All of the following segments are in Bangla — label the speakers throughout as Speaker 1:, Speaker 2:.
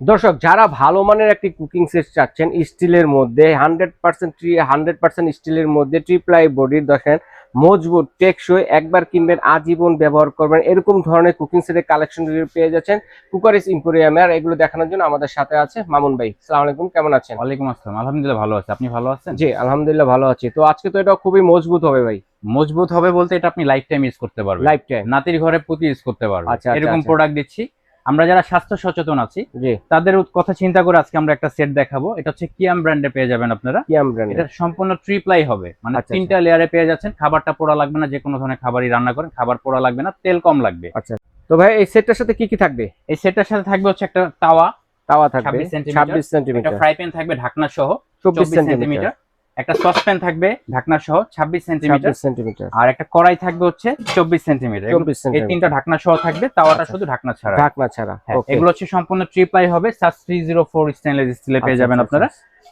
Speaker 1: দর্শক যারা ভালো মানের একটি কুকিং সেট চাচ্ছেন স্টিলের মধ্যে 100% স্টিলের মধ্যে ট্রিপ্লাই বডির দেখেন মজবুত টেকসই একবার কিনবেন আজীবন ব্যবহার করবেন এরকম ধরনের কুকিং সেটের কালেকশন পেয়ে যাচ্ছেন কুকারিস ইম্পোরিয়ামে। আর এগুলো দেখানোর জন্য আমাদের সাথে আছে মামুন ভাই। আসসালামু আলাইকুম, কেমন আছেন?
Speaker 2: ওয়ালাইকুম আসসালাম। আলহামদুলিল্লাহ ভালো আছি, আপনি ভালো আছেন?
Speaker 1: জি আলহামদুলিল্লাহ ভালো আছি। তো আজকে তো এটা খুবই মজবুত হবে ভাই।
Speaker 2: মজবুত হবে বলতে এটা আপনি লাইফ টাইম ইউজ করতে পারবেন,
Speaker 1: লাইফ টাইম।
Speaker 2: নাতির ঘরে পুঁতি ইউজ করতে পারবেন।
Speaker 1: আচ্ছা আচ্ছা
Speaker 2: এরকম
Speaker 1: আচ্ছা।
Speaker 2: প্রোডাক্ট দিচ্ছি। আমরা যারা স্বাস্থ্য সচেতন আছি
Speaker 1: জি
Speaker 2: তাদের কথা চিন্তা করে আজকে আমরা একটা সেট দেখাবো। এটা হচ্ছে কিয়াম ব্র্যান্ডে পেয়ে যাবেন আপনারা।
Speaker 1: কিয়াম ব্র্যান্ড।
Speaker 2: এটা সম্পূর্ণ ট্রিপ্লাই হবে, মানে
Speaker 1: আচ্ছা,
Speaker 2: তিনটা লেয়ারে পেয়ে যাচ্ছেন। খাবারটা পোড়া লাগবে না, যে কোনো ধরনের খাবারই রান্না করেন খাবার পোড়া লাগবে না, তেল কম লাগবে।
Speaker 1: আচ্ছা তো ভাই এই সেটটার সাথে কি কি থাকবে?
Speaker 2: এই সেটটার সাথে থাকবে হচ্ছে একটা তাওয়া
Speaker 1: তাওয়া থাকবে
Speaker 2: 26
Speaker 1: 26
Speaker 2: একটা
Speaker 1: সেন্টিমিটার।
Speaker 2: ফ্রাই প্যান থাকবে ঢাকনা সহ
Speaker 1: 24
Speaker 2: 24 সেন্টিমিটার, একটা সসপ্যান থাকবে ঢাকনা সহ 26 সেন্টিমিটার,
Speaker 1: 26 সেন্টিমিটার।
Speaker 2: আর একটা কড়াই থাকবে হচ্ছে 24 সেন্টিমিটার।
Speaker 1: 24
Speaker 2: এই
Speaker 1: সেন্টিমিটার।
Speaker 2: তিনটা ঢাকনা সহ থাকবে, তাওয়াটা
Speaker 1: আচ্ছা,
Speaker 2: শুধু ঢাকনা ছাড়া।
Speaker 1: ঢাকনা ছাড়া।
Speaker 2: হ্যাঁ,
Speaker 1: ওকে।
Speaker 2: এগুলো হচ্ছে সম্পূর্ণ ট্রিপ্লাই হবে, সাস 304 স্টেনলেস স্টিলে পেয়ে
Speaker 1: আচ্ছা,
Speaker 2: যাবেন
Speaker 1: আচ্ছা,
Speaker 2: আপনারা।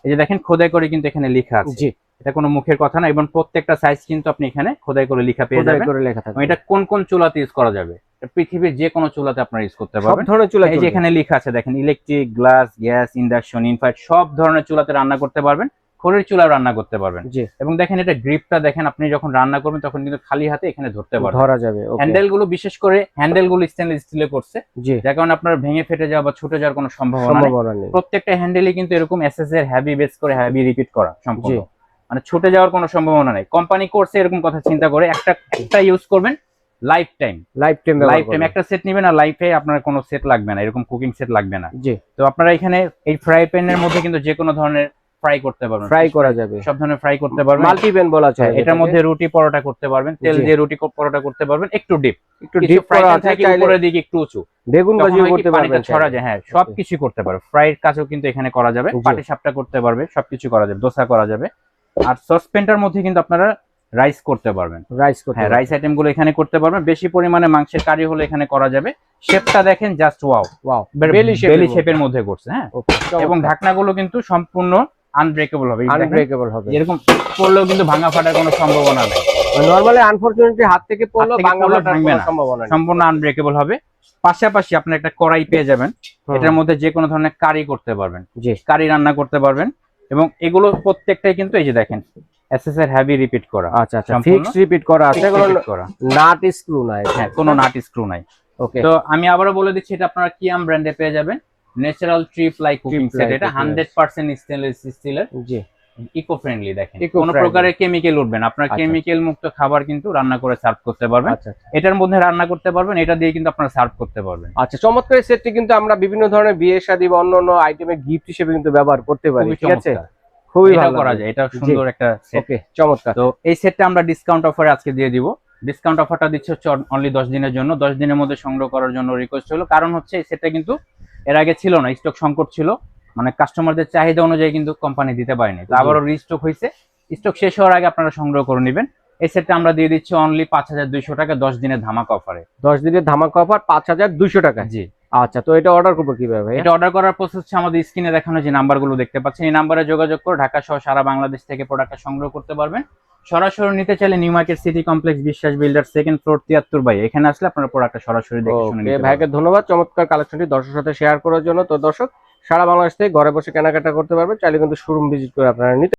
Speaker 2: এই যে দেখেন খোদাই করে কিন্তু এখানে লেখা আছে।
Speaker 1: জি
Speaker 2: এটা কোনো মুখের কথা না, এবং প্রত্যেকটা সাইজ কিন্তু আপনি এখানে খোদাই করে লেখা পেয়ে
Speaker 1: খোদাই
Speaker 2: যাবেন।
Speaker 1: করে লেখা থাকবে।
Speaker 2: এটা কোন কোন চুলাতে ইউজ করা যাবে, পৃথিবীর যে কোনো চুলাতে আপনারা ইউজ করতে
Speaker 1: সব
Speaker 2: পারবেন।
Speaker 1: ধরনের চুলা
Speaker 2: এই যে এখানে লেখা আছে দেখেন, electric, glass, gas, induction, infrared সব ধরনের চুলাতে রান্না করতে পারবেন, খড়ের চুলাও রান্না করতে পারবেন।
Speaker 1: জি
Speaker 2: এবং দেখেন এটা গ্রিপটা দেখেন, আপনি যখন রান্না করবেন তখন কিন্তু খালি হাতে এখানে ধরতে পারবেন।
Speaker 1: ধরা যাবে। ওকে।
Speaker 2: হ্যান্ডেল গুলো, বিশেষ করে হ্যান্ডেল গুলো স্টেনলেস স্টিলে করছে,
Speaker 1: জি
Speaker 2: যার কারণে আপনার ভেঙে ফেটে যাওয়া বা ছুটে যাওয়ার কোনো সম্ভাবনা নেই।
Speaker 1: সম্ভাবনা নেই।
Speaker 2: প্রত্যেকটা হ্যান্ডেলই কিন্তু এরকম এসএস এর হেভি বেস করে হেভি রিপিট করা সম্পূর্ণ,
Speaker 1: জি।
Speaker 2: মানে ছুটে যাওয়ার কোনো সম্ভাবনা নেই। কোম্পানি করছে এরকম কথা চিন্তা করে, একটা ইউজ করবেন life time.
Speaker 1: Life time
Speaker 2: life time একটা সেট নেবেন, আর লাইফে আপনার কোনো সেট লাগবে না, এরকম কুকিং সেট লাগবে না।
Speaker 1: জি
Speaker 2: তো আপনারা এখানে এই ফ্রাই প্যানের মধ্যে কিন্তু যে কোনো ধরনের ফ্রাই করতে পারবেন,
Speaker 1: ফ্রাই করা যাবে।
Speaker 2: সব ধরনের ফ্রাই করতে পারবেন।
Speaker 1: মাল্টি প্যান বলা চলে।
Speaker 2: এটার মধ্যে রুটি পরোটা করতে পারবেন, তেল
Speaker 1: জি।
Speaker 2: দিয়ে রুটি পরোটা করতে পারবেন, একটু ডিপ,
Speaker 1: একটু ডিপ
Speaker 2: ফ্রাই
Speaker 1: করা
Speaker 2: প্যান
Speaker 1: আছে,
Speaker 2: থাকে
Speaker 1: চাইলে
Speaker 2: উপরের দিকে একটু উঁচু,
Speaker 1: বেগুন
Speaker 2: তখন
Speaker 1: ভাজিও
Speaker 2: হয় কি
Speaker 1: করতে
Speaker 2: পানিটা
Speaker 1: পারবেন।
Speaker 2: ছড়া যায়। হ্যাঁ, সবকিছু করতে পারবে, ফ্রাইয়ের কাজও কিন্তু এখানে করা যাবে,
Speaker 1: জি।
Speaker 2: পাটি সাপটা করতে পারবে, সবকিছু করা যাবে, দোসা করা যাবে। আর সসপ্যানটার মধ্যে কিন্তু আপনারা রাইস করতে পারবেন।
Speaker 1: রাইস করতে
Speaker 2: হ্যাঁ,
Speaker 1: পারবেন।
Speaker 2: রাইস আইটেম গুলো এখানে করতে পারবেন, বেশি পরিমাণে মাংসের কারি হলে এখানে করা যাবে। শেপটা দেখেন, জাস্ট ওয়াও,
Speaker 1: ওয়াও
Speaker 2: বেলি শেপের মধ্যে করছে। হ্যাঁ,
Speaker 1: ওকে।
Speaker 2: এবং ঢাকনাগুলো কিন্তু সম্পূর্ণ আনব্রেকেবল হবে,
Speaker 1: আনব্রেকেবল হবে।
Speaker 2: এরকম পড়লেও কিন্তু ভাঙা ফাটার কোনো সম্ভাবনা নেই।
Speaker 1: নরমালি আনফরচুনেটলি হাত থেকে পড়লো ভাঙা ফাটার
Speaker 2: ভাঙবে
Speaker 1: কোনো
Speaker 2: না,
Speaker 1: সম্ভাবনা নেই।
Speaker 2: সম্পূর্ণ আনব্রেকেবল হবে। পাশাপাশি আপনার একটা কড়াই পেয়ে যাবেন, এটার মধ্যে যে কোনো ধরনের কারি করতে পারবেন,
Speaker 1: জি
Speaker 2: কারি রান্না করতে পারবেন। এবং এগুলো প্রত্যেকটাই কিন্তু এই যে দেখেন এসএস এর হেভি রিপিট করা।
Speaker 1: আচ্ছা আচ্ছা, ফিক্স রিপিট করা আছে, কোনো
Speaker 2: করা,
Speaker 1: নাট স্ক্রু নাই।
Speaker 2: হ্যাঁ, কোনো নাট স্ক্রু নাই।
Speaker 1: ওকে।
Speaker 2: তো আমি আবারও বলে দিচ্ছি, এটা আপনারা কিয়াম ব্র্যান্ডে পেয়ে যাবেন, ন্যাচারাল ট্রিপ্লাই কুকিং সেট। এটা 100% স্টেনলেস স্টিলের,
Speaker 1: জি
Speaker 2: ইকো ফ্রেন্ডলি। দেখেন
Speaker 1: Eco
Speaker 2: কোনো
Speaker 1: friendly।
Speaker 2: প্রকারের কেমিক্যাল উঠবে না, আপনার
Speaker 1: আচ্ছা।
Speaker 2: কেমিক্যাল মুক্ত খাবার কিন্তু রান্না করে সার্ভ করতে পারবেন।
Speaker 1: আচ্ছা আচ্ছা।
Speaker 2: এটার মধ্যে রান্না করতে পারবেন, এটা দিয়ে কিন্তু আপনারা সার্ভ করতে পারবেন।
Speaker 1: আচ্ছা, চমৎকার এই সেটটি কিন্তু আমরা বিভিন্ন ধরনের বিয়ে শাদী বা অন্যান্য আইটেমে গিফট হিসেবে কিন্তু ব্যবহার করতে পারি।
Speaker 2: খুবই
Speaker 1: ঠিক আছে,
Speaker 2: চমৎকার,
Speaker 1: খুবই
Speaker 2: এটা
Speaker 1: ভালো
Speaker 2: করা
Speaker 1: লাগবে।
Speaker 2: যায়, এটা সুন্দর একটা সেট।
Speaker 1: ওকে, চমৎকার।
Speaker 2: তো এই সেটটা আমরা ডিসকাউন্ট অফারে আজকে দিয়ে দিব। ডিসকাউন্ট অফারটা দিচ্ছে হচ্ছে অনলি 10 দিনের জন্য। 10 দিনের মধ্যে সংগ্রহ করার জন্য রিকোয়েস্ট হলো, কারণ হচ্ছে এই সেটটা কিন্তু এর আগে ছিল না, স্টক সংকট ছিল, মানে কাস্টমারদের চাহিদা অনুযায়ী কিন্তু কোম্পানি দিতে পারেনি। তো আবারও রিস্টক হয়েছে, স্টক শেষ হওয়ার আগে আপনারা সংগ্রহ করে নেবেন। এই সেটটা আমরা দিয়ে দিচ্ছি অনলি 5200 টাকা 10 দিনের ধামাকা অফারে।
Speaker 1: 10 দিনের ধামাকা অফার 5200 টাকা।
Speaker 2: জি।
Speaker 1: আচ্ছা, তো এটা অর্ডার করবো কিভাবে?
Speaker 2: এটা অর্ডার করার প্রসেস হচ্ছে আমাদের স্ক্রিনে দেখানো যে নাম্বারগুলো দেখতে পাচ্ছেন, এই নাম্বারে যোগাযোগ করে ঢাকা সহ সারা বাংলাদেশ থেকে প্রোডাক্টটা সংগ্রহ করতে পারবেন। সরাসরি নিতে চাইলে নিউ মার্কেট সিটি কমপ্লেক্স বিশ্বাস বিল্ডার, সেকেন্ড ফ্লোর 73 বাই, এখানে আসলে আপনারা প্রোডাক্টটা সরাসরি দেখে শুনে নিতে
Speaker 1: ভাইকে
Speaker 2: পারবেন।
Speaker 1: ধন্যবাদ চমৎকার কালেকশনটি দর্শকের সাথে শেয়ার করার জন্য। তো দর্শক, সারা বাংলাদেশ থেকে ঘরে বসে কেনাকাটা করতে পারবেন, চাইলে কিন্তু শোরুম ভিজিট করে আপনারা নিতে